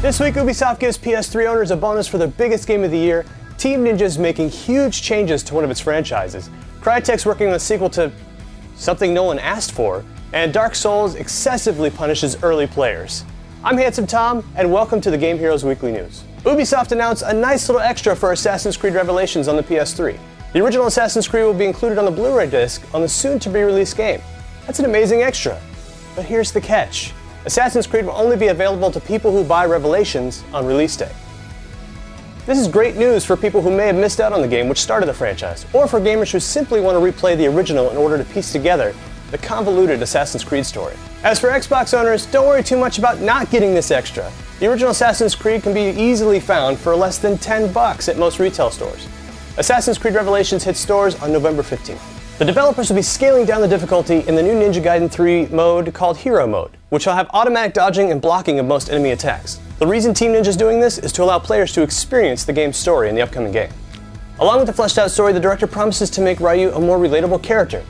This week, Ubisoft gives PS3 owners a bonus for their biggest game of the year. Team Ninja's making huge changes to one of its franchises. Crytek's working on a sequel to something no one asked for, and Dark Souls excessively punishes early players. I'm Handsome Tom, and welcome to the Game Heroes Weekly News. Ubisoft announced a nice little extra for Assassin's Creed Revelations on the PS3. The original Assassin's Creed will be included on the Blu-ray disc on the soon-to-be-released game. That's an amazing extra. But here's the catch. Assassin's Creed will only be available to people who buy Revelations on release day. This is great news for people who may have missed out on the game which started the franchise, or for gamers who simply want to replay the original in order to piece together the convoluted Assassin's Creed story. As for Xbox owners, don't worry too much about not getting this extra. The original Assassin's Creed can be easily found for less than $10 at most retail stores. Assassin's Creed Revelations hits stores on November 15th. The developers will be scaling down the difficulty in the new Ninja Gaiden 3 mode called Hero Mode, which will have automatic dodging and blocking of most enemy attacks. The reason Team Ninja is doing this is to allow players to experience the game's story in the upcoming game. Along with the fleshed out story, the director promises to make Ryu a more relatable character.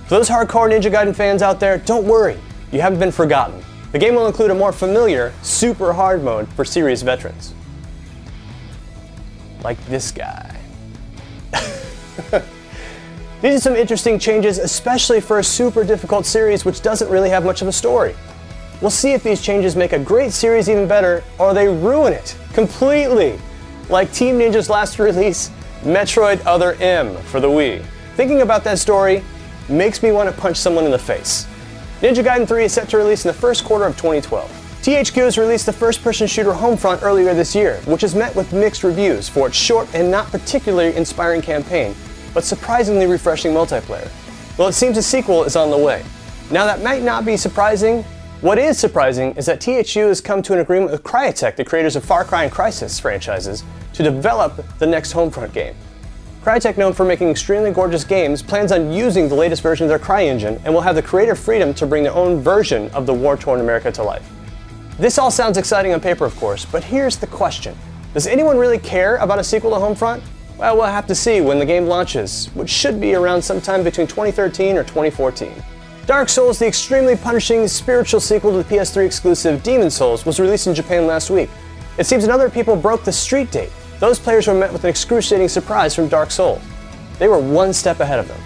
For those hardcore Ninja Gaiden fans out there, don't worry, you haven't been forgotten. The game will include a more familiar, super hard mode for serious veterans. Like this guy. These are some interesting changes, especially for a super difficult series which doesn't really have much of a story. We'll see if these changes make a great series even better, or they ruin it completely. Like Team Ninja's last release, Metroid Other M for the Wii. Thinking about that story makes me want to punch someone in the face. Ninja Gaiden 3 is set to release in the first quarter of 2012. THQ has released the first-person shooter Homefront earlier this year, which has met with mixed reviews for its short and not particularly inspiring campaign, but surprisingly refreshing multiplayer. Well, it seems a sequel is on the way. Now that might not be surprising. What is surprising is that THQ has come to an agreement with Crytek, the creators of Far Cry and Crysis franchises, to develop the next Homefront game. Crytek, known for making extremely gorgeous games, plans on using the latest version of their CryEngine and will have the creative freedom to bring their own version of the war-torn America to life. This all sounds exciting on paper, of course, but here's the question. Does anyone really care about a sequel to Homefront? Well, we'll have to see when the game launches, which should be around sometime between 2013 or 2014. Dark Souls, the extremely punishing spiritual sequel to the PS3 exclusive Demon Souls, was released in Japan last week. It seems that other people broke the street date. Those players were met with an excruciating surprise from Dark Souls. They were one step ahead of them.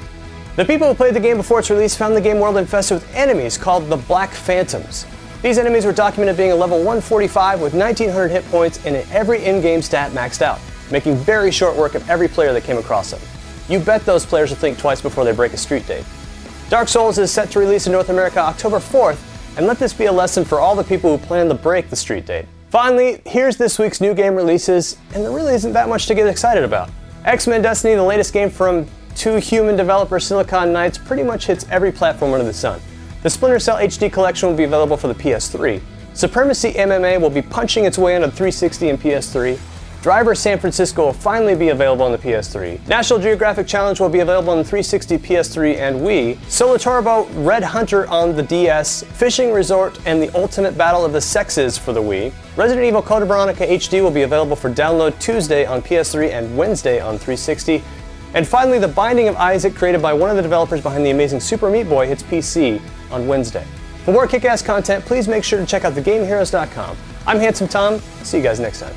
The people who played the game before its release found the game world infested with enemies called the Black Phantoms. These enemies were documented being a level 145 with 1900 hit points and every in-game stat maxed out, making very short work of every player that came across them. You bet those players will think twice before they break a street date. Dark Souls is set to release in North America October 4th, and let this be a lesson for all the people who plan to break the street date. Finally, here's this week's new game releases, and there really isn't that much to get excited about. X-Men Destiny, the latest game from two human developer Silicon Knights, pretty much hits every platform under the sun. The Splinter Cell HD collection will be available for the PS3. Supremacy MMA will be punching its way onto the 360 and PS3. Driver San Francisco will finally be available on the PS3. National Geographic Challenge will be available on the 360, PS3, and Wii. Solar Turbo Red Hunter on the DS. Fishing Resort and the Ultimate Battle of the Sexes for the Wii. Resident Evil Code Veronica HD will be available for download Tuesday on PS3 and Wednesday on 360. And finally, The Binding of Isaac, created by one of the developers behind the amazing Super Meat Boy, hits PC on Wednesday. For more kick-ass content, please make sure to check out thegameheroes.com. I'm Handsome Tom. See you guys next time.